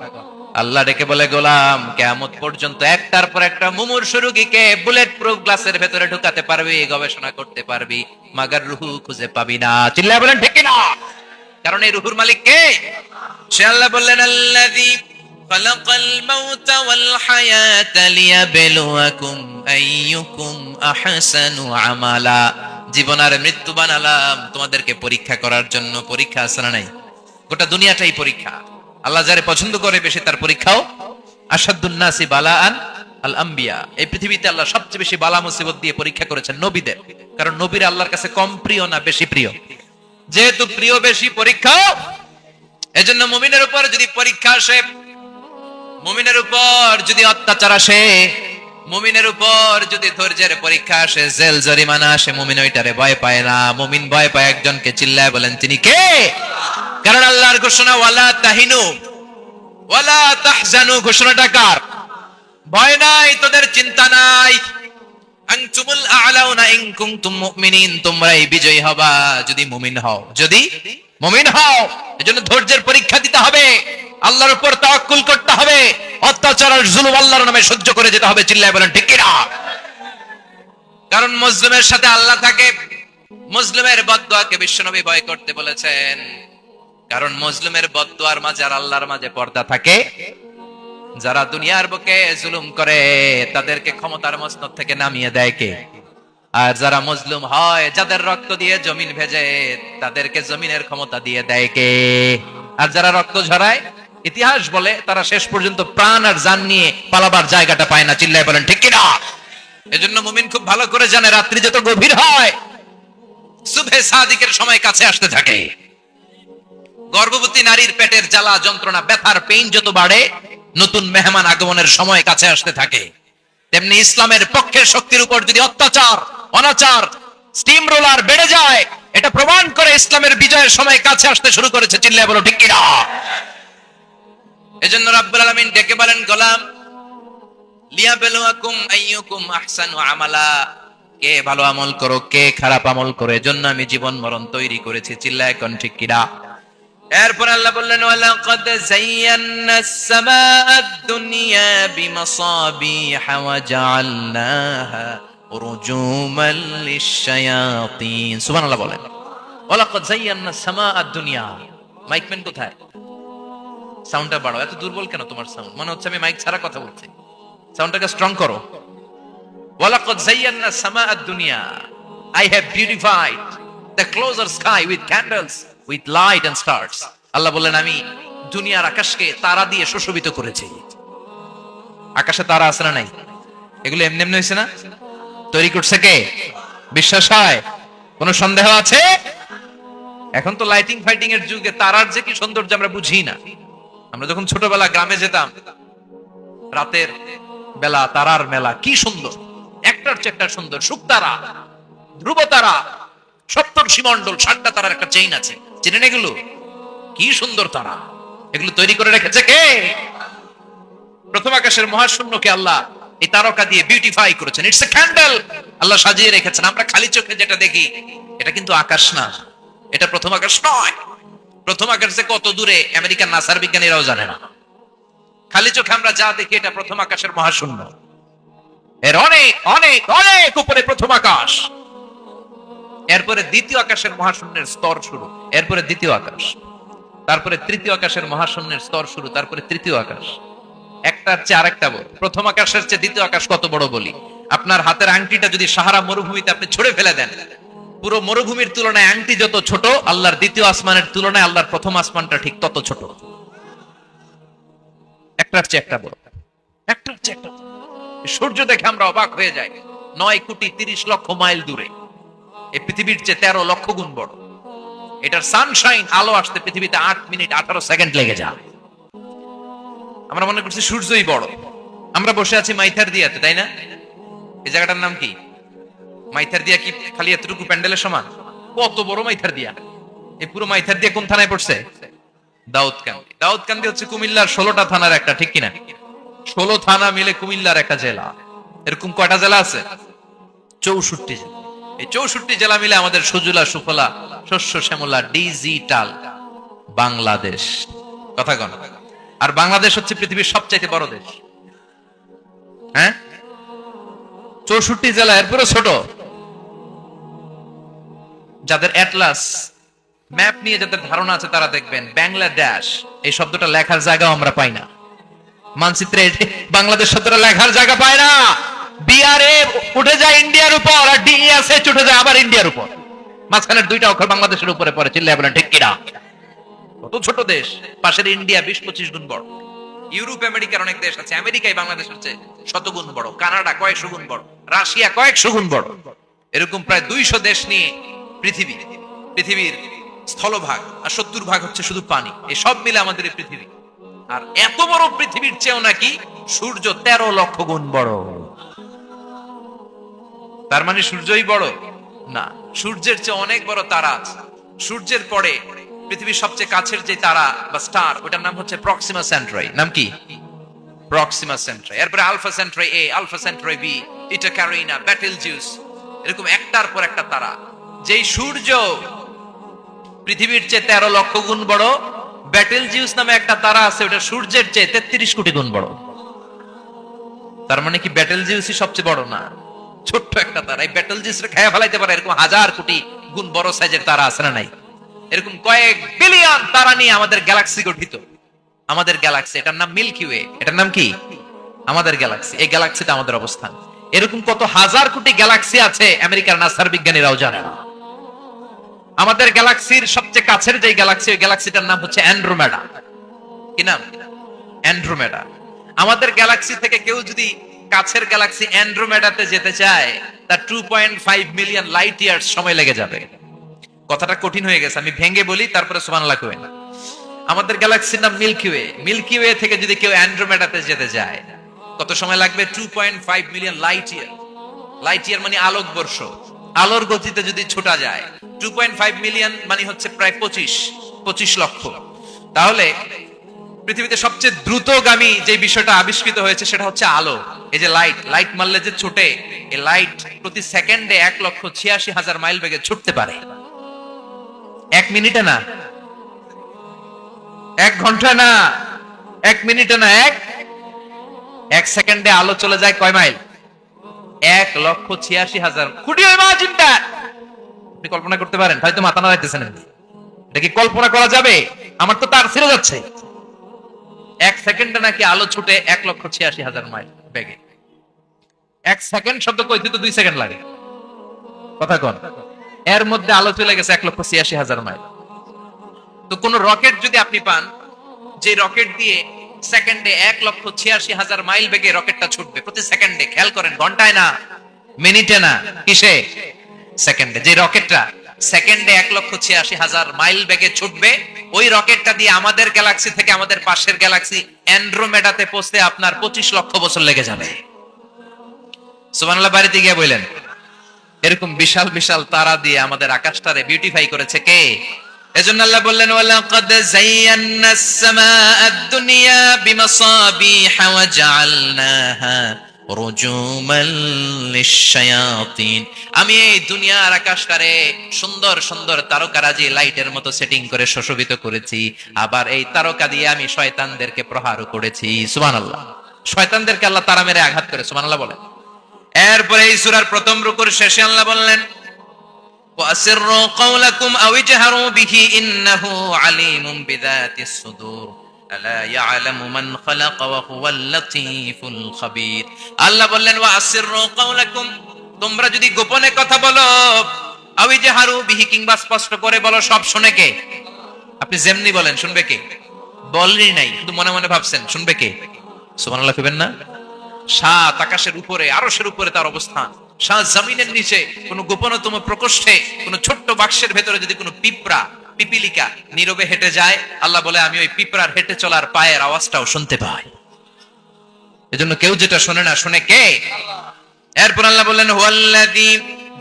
আল্লাহ ডেকে বলে, গোলাম, কিয়ামত পর্যন্ত একটার পর একটা মুমূর্ষ রোগীকে বুলেট প্রুফ গ্লাসের ভেতরে ঢুকাতে পারবি, গবেষণা করতে পারবি, মাগার রুহু খুঁজে পাবি না। চিল্লায় বলেন ঠিক কিনা? কারণ এই রুহুর মালিক কে? সে আল্লাহ বললেন, আল্লাযী খালাকাল মাউতা ওয়াল হায়াতা লিয়াবলুয়াকুম আইয়ুকুম আহসানু আমালা। জীবন আর মৃত্যু বানালাম তোমাদেরকে পরীক্ষা করার জন্য। পরীক্ষা আছে না নাই? গোটা দুনিয়াটাই পরীক্ষা। আল্লাহ যারে পছন্দ করে বেশি তার পরীক্ষাও। আশাদ্দুন নাসি বালাআন আল আম্বিয়া। এই পৃথিবীতে আল্লাহ সবচেয়ে বেশি বালা মুসিবত দিয়ে পরীক্ষা করেছেন নবীদের। কারণ নবীরা আল্লাহর কাছে কম প্রিয় না বেশি প্রিয়? যেহেতু প্রিয় বেশি, পরীক্ষাও। এজন্য মুমিনের উপর যদি পরীক্ষা আসে, মুমিনের উপর যদি অত্যাচার আসে, মুমিনের উপর যদি ধৈর্যের পরীক্ষা আসে, জেল জরিমানা আসে, মুমিন ওইটারে ভয় পায় না। মুমিন ভয় পায় একজনকে। চিল্লায় বলেন তিনি কে? কারণ আল্লাহর ঘোষণা, ওয়ালা তাহিনু ওয়ালা তাহজানু। ঘোষণাটা কার? ভয় নাই, তোদের চিন্তা নাই। আনতুমুল আ'লাউনা ইন কুনতুম মুমিনিন। তোমরাই বিজয়ী হবা যদি মুমিন হও। যদি মুমিন হও, এজন্য ধৈর্যের পরীক্ষা দিতে হবে, আল্লাহর উপর তাওয়াক্কুল করতে হবে, অত্যাচার আর জুলুম আল্লাহর নামে সহ্য করে যেতে হবে। চিল্লায় বলেন ঠিক কি না? কারণ মুসলিমের সাথে আল্লাহ থাকে। মুসলিমের বদদুয়াকে বিশ্বনবী ভয় করতে বলেছেন, কারণ মুসলিমের বদদুয়ার মাঝে আর আল্লাহর মাঝে পর্দা থাকে। যারা দুনিয়ার বুকে জুলুম করে তাদেরকে ক্ষমতার মসনদ থেকে নামিয়ে দেয় কে? আর যারা মজলুম হয়, যাদের রক্ত দিয়ে জমিন ভেজে, তাদেরকে জমিনের ক্ষমতা দিয়ে দেয় কে? আর যারা রক্ত ঝরায়, ইতিহাস বলে তারা শেষ পর্যন্ত প্রাণ আর জান নিয়ে পালাবার জায়গাটা পায় না। চিল্লায় বলেন ঠিক কি না? এজন্য মুমিন খুব ভালো করে জানে, রাত্রি যত গভীর হয়, সুবহে সাদিকের সময় কাছে আসতে থাকে। গর্ভবতী নারীর পেটের জ্বালা যন্ত্রণা, ব্যথার পেইন যত বাড়ে, নতুন মেহমান আগমনের সময় কাছে আসতে থাকে। তেমনি ইসলামের পক্ষের শক্তির উপর যদি অত্যাচার, অনাচার, স্টিম রোলার বেড়ে যায়, এটা প্রমাণ করে ইসলামের বিজয়ের সময় কাছে আসতে শুরু করেছে। চিল্লায় বলো ঠিক কি না? এজন্য রাব্বুল আলামিন ডেকে বলেন, গোলাম, লিয়াবলুয়াকুম আইয়ুকুম আহসানু আমালা, কে ভালো আমল করো, কে খারাপ আমল করে, এজন্য আমি জীবন মরণ তৈরি করেছি। চিল্লায় কোন ঠিক কি না? এরপর আল্লাহ বললেন, ওয়ালাকাদ যায়্যানাস সামাআদ দুনিয়া বিমাসাবিহা ওয়া জাআলনাহা রুজুমান লিশ-শায়াতিন। সুবহানাল্লাহ বলেন। ওয়ালাকাদ যায়্যানাস সামাআদ দুনিয়া। মাইকম্যান কোথায়? সাউন্ডটা বাড়াও। এত দুর্বল কেন তোমার সাউন্ড? মনে হচ্ছে আমি মাইক ছাড়া কথা বলছি। সাউন্ডটাকে স্ট্রং করো। ওয়ালাকাদ যায়্যানাস সামাআদ দুনিয়া, I have beautified the closer sky with candles, with light and stars. আল্লাহ বললেন, আমি দুনিয়ার আকাশকে তারা দিয়ে সুশোভিত করেছি। আকাশে তারা আছে না নাই? এগুলো এমনি এমনি হয়েছে না? তৈরি করছে কে? বিশ্বাস হয়? কোনো সন্দেহ আছে? এখন তো লাইটিং ফাইটিং এর যুগে তারার যে কি সৌন্দর্য আমরা বুঝি না। আমরা যখন ছোটবেলা গ্রামে যেতাম, রাতের বেলা তারার মেলা, কি সুন্দর, একটার চেয়ে একটা সুন্দর। শুকতারা, ধ্রুব তারা, সপ্তর্ষি মণ্ডল, 7টা তারার একটা চেইন আছে, চেনেন এগুলো? কি সুন্দর তারা! এগুলো তৈরি করে রেখেছে কে? প্রথম আকাশের মহাশূন্যকে আল্লাহ এই তারকা দিয়ে বিউটিফাই করেছেন। It's a candle. আল্লাহ সাজিয়ে রেখেছেন। আমরা খালি চোখে যেটা দেখি, এটা কিন্তু আকাশ না, এটা প্রথম আকাশ নয়। প্রথম আকাশ যে কত দূরে আমেরিকার নাসার বিজ্ঞানীরাও জানে না। খালি চোখে আমরা যা দেখি, এটা প্রথম আকাশের মহাশূন্য। এর অনেক অনেক অনেক উপরে প্রথম আকাশ। এরপরে দ্বিতীয় আকাশের মহাশূন্যের স্তর শুরু, এরপরে দ্বিতীয় আকাশ, তারপরে তৃতীয় আকাশের মহাশূন্যের স্তর শুরু, তারপরে তৃতীয় আকাশ। একটার চেয়ে আরেকটা বড়। প্রথম আকাশের চেয়ে দ্বিতীয় আকাশ কত বড় বলি? আপনার হাতের আংটিটা যদি সাহারা মরুভূমিতে আপনি ছুঁড়ে ফেলে দেন, পুরো মরুভূমির তুলনায় আংটি যত ছোট, আল্লাহর দ্বিতীয় আসমানের তুলনায় আল্লাহর প্রথম আসমানটা ঠিক তত ছোট। একটার চেয়ে একটা বড়, একটার চেয়ে একটা। সূর্য দেখে আমরা অবাক হয়ে যাই, 9,30,00,000 মাইল দূরে। এই পৃথিবীর চেয়ে 13 লক্ষ গুণ বড়। এটার সানশাইন, আলো আসতে পৃথিবীতে 8 মিনিট 18 সেকেন্ড লেগে যায়। আমরা মনে করছি সূর্যই বড়। আমরা বসে আছি মাইথার দিয়াতে, তাই না? এই জায়গাটার নাম কি? মাইথার দিয়া কি খালি এতটুকু প্যান্ডেলের সমান? কত বড় মাইথার দিয়া! এই পুরো মাইথার দিয়া কোন থানায় পড়ছে? দাউদকান্দি। দাউদকান্দি হচ্ছে কুমিল্লার 16টা থানার একটা, ঠিক কিনা? 16 থানা মিলে কুমিল্লার একটা জেলা। এরকম কয়টা জেলা আছে? 64 জেলা। এই 64 জেলা মিলে আমাদের সুজলা সুফলা শস্য শ্যামলা ডিজিটাল বাংলাদেশ। কথা কন। আর বাংলাদেশ হচ্ছে পৃথিবীর সবচাইতে বড় দেশ। হ্যাঁ, 64 জেলা, এরপরে ছোট। যাদের অ্যাটলাস ম্যাপ নিয়ে যাদের ধারণা আছে, তারা দেখবেন বাংলাদেশ এই শব্দটা লেখার জায়গাও আমরা পাই না। মানচিত্রে বাংলাদেশ শব্দটা লেখার জায়গা পায় না। বিআরএ উঠে যায় ইন্ডিয়ার উপর, আর ডিএসএ উঠে যায় আবার ইন্ডিয়ার উপর। মাঝখানের 2টা অক্ষর বাংলাদেশের উপরে পড়ে। চিল্লায় বলেন ঠিক কিনা? কত ছোট দেশ। পাশের ইন্ডিয়া 20-25 গুণ বড়। ইউরোপ আমেরিকার অনেক দেশ আছে, আমেরিকায় বাংলাদেশের চেয়ে 100 গুণ বড়। কানাডা কয়েকশো গুণ বড়, রাশিয়া কয়েকশো গুণ বড়। এরকম প্রায় 200 দেশ নিয়ে পৃথিবীর স্থলভাগ, আর 70% হচ্ছে শুধু পানি। এই সব মিলে আমাদের এই পৃথিবী। আর এত বড় পৃথিবীর চেয়েও নাকি সূর্য 13 লক্ষ গুণ বড়। তার মানে সূর্যই বড় না, সূর্যের চেয়ে অনেক বড় তারা আছে। সূর্যের পরে পৃথিবীর সবচেয়ে কাছের যে তারা বা স্টার, ওটার নাম হচ্ছে প্রক্সিমা সেন্ট্রাই। নাম কি? প্রক্সিমা সেন্ট্রাই। এরপরে আলফা সেন্ট্রাই এ, আলফা সেন্ট্রাই বি, ইটা ক্যারিনা, ব্যাটেলজিউস, এরকম একটার পর একটা তারা। যেই সূর্য পৃথিবীর চেয়ে 13 লক্ষ গুণ বড়। ব্যাটেল জিউস নামে একটা তারা আছে, ওটা সূর্যের চেয়ে 33 কোটি গুণ বড়। তার মানে কি ব্যাটেল জিউসই সবচেয়ে বড় না? ছোট্ট একটা তারা। এই ব্যাটেল জিউসকে খেয়ে ফেলাইতে পারে এরকম হাজার কোটি গুণ বড় সাইজের তারা আছে না নাই? এরকম কয়েক বিলিয়ন তারা নিয়ে আমাদের গ্যালাক্সি গঠিত। আমাদের গ্যালাক্সি, এটার নাম মিল্কি ওয়ে। এটার নাম কি? আমাদের গ্যালাক্সি। এই গ্যালাক্সিতে আমাদের অবস্থান। এরকম কত হাজার কোটি গ্যালাক্সি আছে আমেরিকার নাসার বিজ্ঞানীরাও জানে না। আমাদের গ্যালাক্সির সবচেয়ে কাছের যে গ্যালাক্সি, ওই গ্যালাক্সিটার নাম হচ্ছে অ্যান্ড্রোমেডা। কি নাম? অ্যান্ড্রোমেডা। আমাদের গ্যালাক্সি থেকে কেউ যদি কাছের গ্যালাক্সি অ্যান্ড্রোমেডাতে যেতে চায়, তার 2.5 মিলিয়ন লাইট ইয়ার্স সময় লেগে যাবে। কথাটা কঠিন হয়ে গেছে, আমি ভেঙে বলি, তারপরে সুবহানাল্লাহ কইবেন। আমাদের গ্যালাক্সির নাম মিল্কি ওয়ে। মিল্কি ওয়ে থেকে যদি কেউ অ্যান্ড্রোমেডাতে যেতে যায়, কত সময় লাগবে? 2.5 million light year. Light year মানে আলোকবর্ষ। আলোর গতিতে যদি ছোটা যায়, 2.5 মিলিয়ন মানে হচ্ছে প্রায় 25 লক্ষ। তাহলে পৃথিবীতে সবচেয়ে দ্রুতগামী যে বিষয়টা আবিষ্কৃত হয়েছে সেটা হচ্ছে আলো। এই যে লাইট মারলে যে ছোটে, এই লাইট প্রতি সেকেন্ডে 1,86,000 মাইল বেগে ছুটতে পারে। 1 মিনিটে না, 1 ঘন্টা না, 1 মিনিটে না, 1 সেকেন্ডে আলো চলে যায় কয় মাইল? 1,86,000। Could you imagine that? আপনি কল্পনা করতে পারেন? হয়তো মাথা নাড়াইতেছেন। এটা কি কল্পনা করা যাবে? আমার তো তার ছিঁড়ে যাচ্ছে। 1 সেকেন্ডে নাকি আলো ছুটে 1,86,000 মাইল বেগে। 1 সেকেন্ড শব্দ কইতে তো 2 সেকেন্ড লাগে। কথা কোন? এর মধ্যে আলো চলে গেছে 1,86,000 মাইল। তো কোন রকেট যদি আপনি পান, যে রকেট দিয়ে সেকেন্ডে 1,86,000 মাইল বেগে রকেটটা ছুটবে প্রতি সেকেন্ডে, খেয়াল করেন, ঘন্টায় না, মিনিটে না, কিসে? সেকেন্ডে। যে রকেটটা সেকেন্ডে 1,86,000 মাইল বেগে ছুটবে, ওই রকেটটা দিয়ে আমাদের গ্যালাক্সি থেকে আমাদের পাশের গ্যালাক্সি অ্যান্ড্রোমেডাতে পৌঁছতে আপনার 25 লক্ষ বছর লেগে যাবে। সুবহানাল্লাহ বাড়িতে গিয়ে বললেন। এরকম বিশাল বিশাল তারা দিয়ে আমাদের আকাশটারে বিউটিফাই করেছে কে? এজন্য আল্লাহ বললেন, ওয়ালাকাদ যায়্যানাস সামাআদ দুনিয়া বিমাসাবিহা ওয়া জাআলনাহা রুজুমান লিশ-শায়াতিন। আমি এই দুনিয়ার আকাশটারে সুন্দর সুন্দর তারকারাজি লাইটের মতো সেটিং করে সুশোভিত করেছি। আবার এই তারকা দিয়ে আমি শয়তানদেরকে প্রহার করেছি। সুবহানাল্লাহ। শয়তানদেরকে আল্লাহ তারা মেরে আঘাত করে। সুবহানাল্লাহ বলেন। এরপরে এই সূরার প্রথম রুকুর শেষে আল্লাহ বললেন, ওয়াসিররু কাওলাকুম আও ইজহারু বিহি ইন্নাহু আলিমুম বিযাতিস সুদূর আলা ইয়ালামু মান খালাকা ওয়া হুয়াল লাতীফুল খাবীর। আল্লাহ বললেন, ওয়াসিররু কাওলাকুম, তোমরা যদি গোপনে কথা বলো, আও ইজহারু বিহি, কিংবা স্পষ্ট করে বলো, সব শুনে কে? আপনি যেমনি বলেন শুনবে কে? বলেনই নাই, শুধু মনে মনে ভাবছেন, শুনবে কে? সুবহানাল্লাহ কইবেন না? সাত আকাশের উপরে, আরশের উপরে তার অবস্থান, সাত জমিনের নিচে কোন গোপনতম প্রকোষ্ঠে, কোন ছোট্ট বাক্সের ভেতরে যদি কোনো পিঁপড়া, পিপিলিকা নীরবে হেঁটে যায়, আল্লাহ বলে আমি ওই পিঁপড়ার হেঁটে চলার পায়ের আওয়াজটাও শুনতে পাই। এজন্য কেউ যেটা শোনে না, শুনে কে? এরপর আল্লাহ বললেন, হুয়াল্লাযী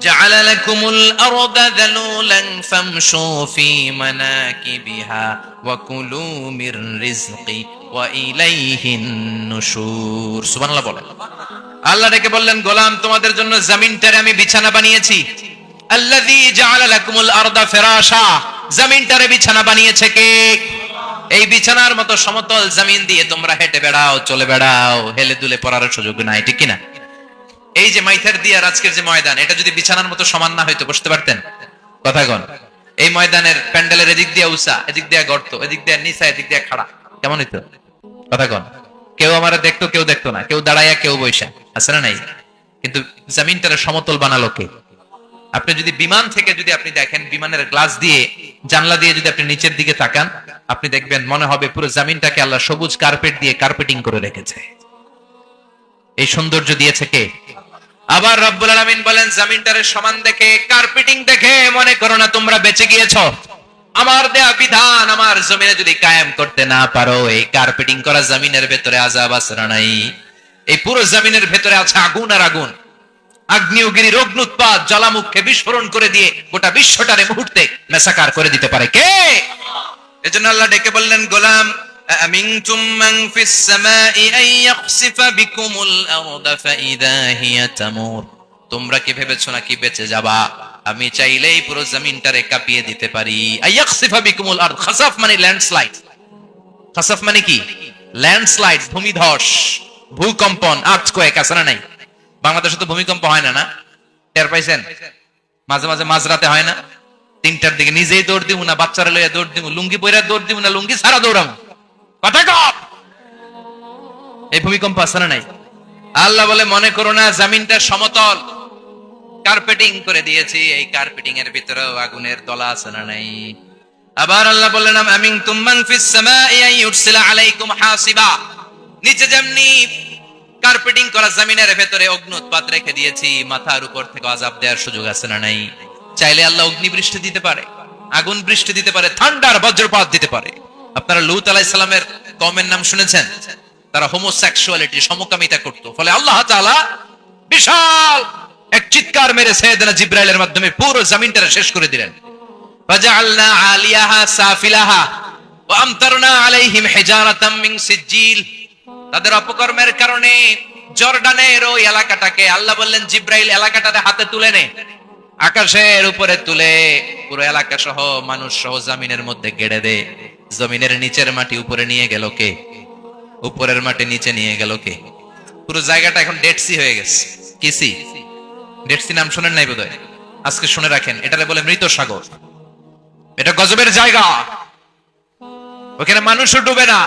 জাআলা লাকুমুল আরদা যালুলান ফামশু ফি মানাকিবিহা ওয়া কুলু মির রিজকি ওয়া ইলাইহিন নুশুর। সুবহানাল্লাহ বলেন। আল্লাহ ডেকে বললেন, গোলাম, তোমাদের জন্য জমিনটারে আমি বিছানা বানিয়েছি। আল্লাযী জাআলা লাকুমুল আরদা ফিরাশা, জমিনটারে বিছানা বানিয়েছে কে? এই বিছানার মতো সমতল জমিন দিয়ে তোমরা হেঁটে বেড়াও, চলে বেড়াও, হেলে দুলে পড়ার সুযোগ নাই, ঠিক কি না? এই যে মাইথার দিয়ার আজকের যে ময়দান, এটা যদি বিছানার মতো সমান না হইতো বসতে পারতেন? কথা কোন? এই ময়দানের প্যান্ডেলের এদিক দিয়ে উঁচা, এদিক দিয়ে গর্ত, এদিক দিয়ে নিচা, এদিক দিয়ে খাড়া, কেমন হইতো? কথা কোন? কেউ আমারে দেখতো, কেউ দেখতো না, কেউ দাঁড়াইয়া, কেউ বইসা, আছে না নাই? কিন্তু জমিনটারে সমতল বানালো কে? আপনি যদি বিমান থেকে যদি আপনি দেখেন, বিমানের গ্লাস দিয়ে, জানলা দিয়ে যদি আপনি নিচের দিকে তাকান, আপনি দেখবেন মনে হবে পুরো জমিনটাকে আল্লাহ সবুজ কার্পেট দিয়ে কার্পেটিং করে রেখেছে। এই সৌন্দর্য দিয়েছে কে? আবার রব্বুল আলামিন বলেন, জমিনটারে সমান দেখে, কার্পেটিং দেখে মনে করো না তোমরা বেঁচে গিয়েছো। আমার দেয়া বিধান আমার জমিনে যদি কায়েম করতে না পারো, এই কার্পেটিং করা জমিনের ভেতরে আযাব আছে না নাই? এই পুরো জমিনের ভেতরে আছে আগুন আর আগুন। আগ্নেয়গিরির অগ্নুৎপাত জ্বালামুখে বিস্ফোরণ করে দিয়ে গোটা বিশ্বটারে মুহূর্তে মেসাকার করে দিতে পারে কে? এজন্য আল্লাহ ডেকে বললেন, গোলাম, আমিনতুম মান ফিস সামাই আন ইয়াখসিফা বিকুমুল আরদা ফাইদা হিয়া তামুর। তোমরা কি ভেবেছো নাকি বেঁচে যাবা? আমি চাইলেই পুরো জমিনটারে কাঁপিয়ে দিতে পারি। আইয়াখসিফা বিকুমুল আরদ, খাসাফ মানে ল্যান্ডস্লাইড। খাসাফ মানে কি? ল্যান্ডস্লাইড, ভূমিধস, ভূকম্পন, আর্থকোয়েক আছে না নাই? বাংলাদেশে তো ভূমিকম্প হয় না, না? টের পাইছেন? মাঝে মাঝে মাঝরাতে হয় না? 3টার দিকে নিজেই দৌড় দিব না বাচ্চারা লইয়া দৌড় দিব, লুঙ্গি পইরা দৌড় দিব না লুঙ্গি ছাড়া দৌড়াম, কথা কর। এই ভূমিকম্প আছে না নাই? আল্লাহ বলে মনে করো না জমিনটা সমতল, কার্পেটিং করে দিয়েছি, এই কার্পেটিং এর ভিতরেও আগুনের দলা আছে না নাই? আবার আল্লাহ বললেন আমিনতুম মান ফিস সামাই আন ইউরসিলা আলাইকুম হাসিবা, নিচে যেমনি কার্পেটিং করা জমিনের ভেতরে অগ্নুৎপাত রেখে দিয়েছি, মাথার উপর থেকে আযাব দেওয়ার সুযোগ আছে না নাই? চাইলে আল্লাহ অগ্নি বৃষ্টি দিতে পারে, আগুন বৃষ্টি দিতে পারে, থান্ডার বজ্রপাত দিতে পারে। আপনারা লূত আলাইহিস সালামের কওমের নাম শুনেছেন? তারা হোমোসেক্সুয়ালিটি, সমকামিতা করত। ফলে আল্লাহ তাআলা বিশাল এক চিৎকার মেরে সাইয়েদনা জিবরাইলের মাধ্যমে পুরো জমিনটা শেষ করে দিলেন। ফাজআলনা আলিয়াহা সাফিলাহা ওয়া আমতারনা আলাইহিম হিজারাতাম মিন সিজিল। তাদের অপকর্মের কারণে জর্ডানের ওই এলাকাটাকে আল্লাহ বললেন জিবরাইল এলাকাটাতে হাতে তুলে নে, আকাশের উপরে তুলে পুরো এলাকা সহ মানুষ সহ জমিনের মধ্যে গেড়ে দে। জমিনের নিচের মাটি উপরে নিয়ে গেল কে? উপরের মাটি নিচে নিয়ে গেল কে? পুরো জায়গাটা এখন ডেড সি হয়ে গেছে। কি সি? ডেড সি নাম শুনেন নাই বোধহয়? আজকে শুনে রাখেন, এটারে বলে মৃত সাগর। এটা গজবের জায়গা, ওখানে মানুষও ডুবে না।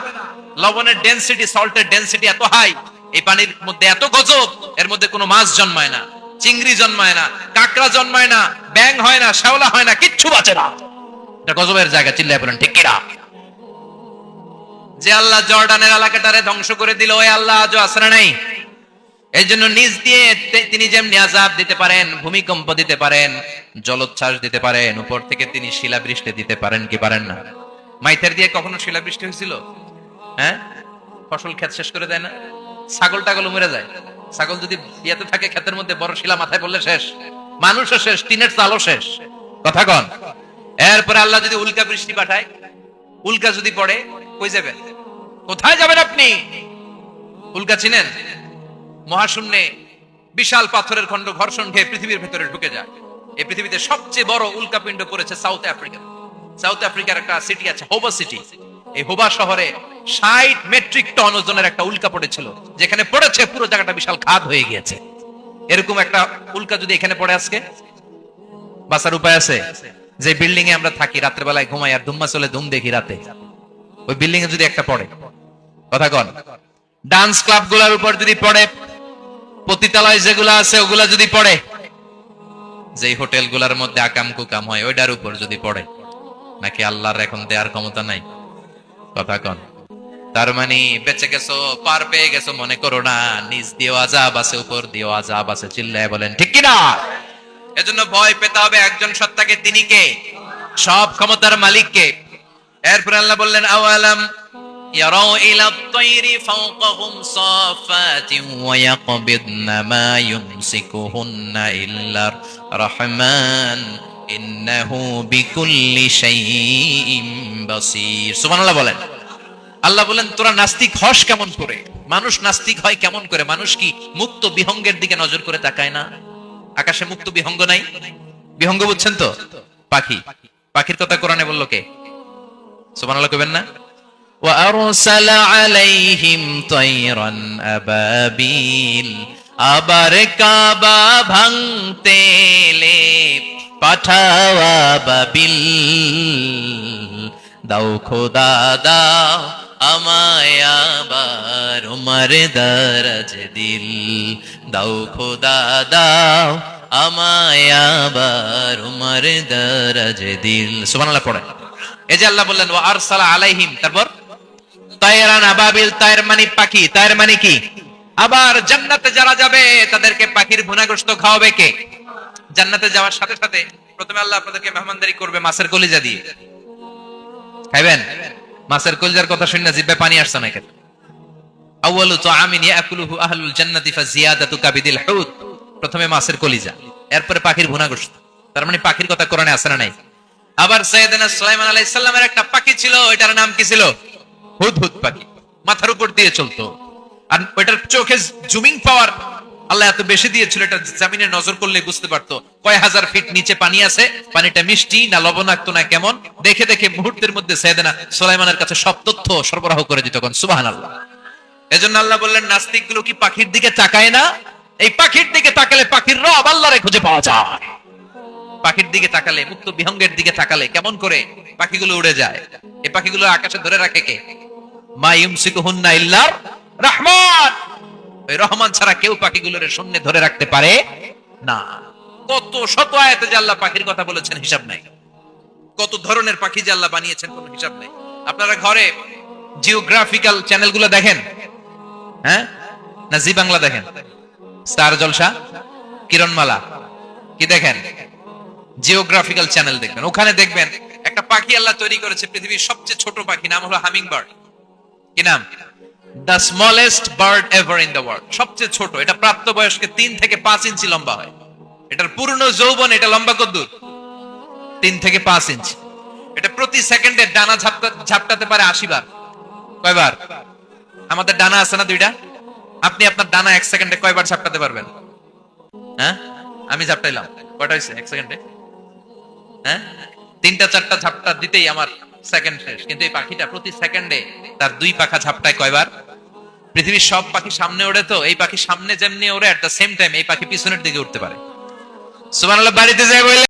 লবণের ডেনসিটি, সল্টের ডেনসিটি এত হাই, এই পানির মধ্যে এত গজব, এর মধ্যে কোনো মাছ জন্মায় না, চিংড়ি জন্মায় না, কাঁকড়া জন্মায় না, ব্যাং হয় না, শ্যাওলা হয় না, কিচ্ছু বাঁচে না। এটা গজবের জায়গা, চিল্লায় বলেন ঠিক কিনা? যে আল্লাহ জর্ডানের এলাকাটারে ধ্বংস করে দিল, ওই আল্লাহ আজও আসরা নাই। এই জন্য নিজ দিয়ে তিনি যেমনি আযাব দিতে পারেন, ভূমিকম্প দিতে পারেন, জলোচ্ছ্বাস দিতে পারেন, উপর থেকে তিনি শিলাবৃষ্টি দিতে পারেন কি পারেন না? মাইথার দিয়ে কখনো শিলাবৃষ্টি হয়েছিল? হ্যাঁ, ফসল ক্ষেত শেষ করে দেয় না? ছাগল টাগল মরে যায়। ছাগল যদি ইয়েতে থাকে ক্ষেতের মধ্যে, বড় শিলা মাথায় পড়লে শেষ, মানুষও শেষ, টিনের চালও শেষ, কথা কন। এরপরে আল্লাহ যদি উল্কা বৃষ্টি পাঠায়, উল্কা যদি পড়ে, কই যাবেন? কোথায় যাবেন আপনি? উল্কা চিনেন? মহাশূন্যে বিশাল পাথরের খন্ড ঘর্ষণ খেয়ে পৃথিবীর ভেতরে ঢুকে যায়। এই পৃথিবীতে সবচেয়ে বড় উল্কাপিণ্ড পড়েছে সাউথ আফ্রিকা। সাউথ আফ্রিকার একটা সিটি আছে হোবা সিটি। এই হোবা শহরে 60 মেট্রিক টন ওজনের একটা উল্কা পড়েছিল, যেখানে পড়েছে পুরো জায়গাটা বিশাল খাদ হয়ে গিয়েছে। এরকম একটা উল্কা যদি এখানে পড়ে আজকে, বাঁচার উপায় আছে? যে বিল্ডিং এ আমরা থাকি, রাতের বেলায় ঘুমাই আর ধুম্মা চলে ধুম দেখি রাতে, ওই বিল্ডিং এ যদি একটা পড়ে, কথা কন, ডান্স ক্লাব গুলার উপর যদি পড়ে, পতিতালয় যেগুলা আছে ওগুলা যদি পড়ে, যেই হোটেল গুলার মধ্যে আকাম কুকাম হয় ওইটার উপর যদি পড়ে, নাকি আল্লাহর এখন দেয়ার ক্ষমতা নাই? কথা কন। তার মানে বেঁচে গেছো, পার পেয়ে গেছো মনে করো না, নিজ দিয়েও আযাব আছে, উপর দিয়েও আযাব আছে, চিল্লায় বলেন ঠিক কিনা? এজন্য ভয় পেতে হবে একজন সত্তাকে, তিনি কে? সব ক্ষমতার মালিক কে? এরপর আল্লাহ বললেন আওয়ালাম ইয়ারাউ ইলা তায়রি ফাওকাহুম সাফাতিন ওয়া ইয়াকবিদনা মা ইউমসিকুহুন্না ইল্লার রহমান ইন্নাহু বিকুল্লি শাইইন বাসীর। সুবহানাল্লাহ বলেন। আল্লাহ বলেন তোরা নাস্তিক হস কেমন করে? মানুষ নাস্তিক হয় কেমন করে? মানুষ কি মুক্ত বিহঙ্গের দিকে নজর করে তাকায় না? আকাশে মুক্ত বিহঙ্গ নাই? বিহঙ্গ বুঝছেন তো? পাখি। পাখির কথা কোরআনে বললো কে? সুবহানাল্লাহ কইবেন না? ওয়া আরসালা আলাইহিম তায়রান আবাবিল, আবার কাবা ভাঙতে এলে পাঠাওয়া বাবিল। দাও খোদা দাও আমায় আবার উমার দরজ দিল, দাও খোদা দাও আমায় আবার উমার দরজ দিল। সুবহানাল্লাহ পড়ে। এই যে আল্লাহ বললেন ওয়া আরসালা আলাইহিম, তারপর তায়রান আবাবিল, তায়ের মানে পাখি, তায়ের মানে কি? আবার জান্নাতে যারা যাবে তাদেরকে পাখির ভুনাগোশত খাওয়াবে কে? জান্নাতে যাওয়ার সাথে সাথে প্রথমে আল্লাহ আপনাদেরকে মেহমানদারি করবে মাছের কলিজা দিয়ে। খাইবেন? মাছের কলিজার কথা শুনে জিহ্বায় পানি আসছে না কেন? আউয়ালু তুআমিন ইয়াকুলুহু আহলুল জান্নাতি ফাজিয়াদাতু কাবিদিল হুত। প্রথমে মাছের কলিজা, এরপরে পাখির ভুনাগোশত। তার মানে পাখির কথা কোরআনে আছে না নাই? আবার সাইয়েদনা সুলাইমান আলাইহিস সালামের একটা পাখি ছিল, এটার নাম কি ছিল? হুদহুদ পাখি। মাথার উপর দিয়ে চলতো, আর ওইটার চোখে জুমিং পাওয়ার আল্লাহ এত বেশি দিয়েছিল, এটা জমিনে নজর করলে বুঝতে পারতো কয় হাজার ফিট নিচে পানি আছে, পানিটা মিষ্টি না লবণাক্ত না কেমন, দেখে দেখে মুহূর্তের মধ্যে সাইয়েদনা সুলাইমানের কাছে সব তথ্য সরবরাহ করে দিত। কোন সুবহানাল্লাহ। এজন্য আল্লাহ বললেন, নাস্তিকগুলো কি পাখির দিকে তাকায় না? এই পাখির দিকে তাকালে পাখির রব আল্লাহরে খুঁজে পাওয়া যায়। পাখির দিকে তাকালে, মুক্ত বিহঙ্গের দিকে তাকালে কেমন করে পাখিগুলো উড়ে যায়। এই পাখিগুলো আকাশে ধরে রাখে কে? মা ইউমসিকুহুন্না ইল্লার রহমান। ওই রহমান ছাড়া কেউ পাখিগুলোর শূন্যে ধরে রাখতে পারে না। কত শত আয়াতে যে আল্লাহ পাখির কথা বলেছেন হিসাব নাই। কত ধরনের পাখি যে আল্লাহ বানিয়েছেন কোনো হিসাব নাই। আপনারা ঘরে জিওগ্রাফিক্যাল চ্যানেলগুলো দেখেন? হ্যাঁ, না জি বাংলা দেখেন? স্টার জলসা, কিরণমালা কি দেখেন? জিওগ্রাফিক্যাল চ্যানেল দেখবেন। ওখানে দেখবেন একটা পাখি আল্লাহ তৈরি করেছে, পৃথিবীর সবচেয়ে ছোট পাখি, নাম হলো হামিং বার্ড। কি নাম? The smallest bird ever in the world. সবচেয়ে ছোট। এটা প্রাপ্তবয়স্কে 3 থেকে 5 ইঞ্চি লম্বা হয়। এটার পূর্ণ যৌবন এটা লম্বা কতদূর? 3 থেকে 5 ইঞ্চি। এটা প্রতি সেকেন্ডে ডানা ঝাপটাতে পারে 80 বার। কয়বার? আমাদের ডানা আছে না 2টা? আপনি আপনার ডানা 1 সেকেন্ডে কয়বার ঝাপটাতে পারবেন? হ্যাঁ, আমি ঝাপটাইলাম, কয়টা হয়েছে 1 সেকেন্ডে? হ্যাঁ, 3টা 4টা ঝাপটা দিতেই আমার সেকেন্ড শেষ। কিন্তু এই পাখিটা প্রতি সেকেন্ডে তার 2 পাখা ঝাপটায় কয়বার? পৃথিবীর সব পাখি সামনে ওড়ে, তো এই পাখি সামনে যেমনি ওড়ে, এট দ্য সেম টাইম এই পাখি পিছনের দিকে উঠতে পারে। সুবহানাল্লাহ। বাড়িতে যাই বলে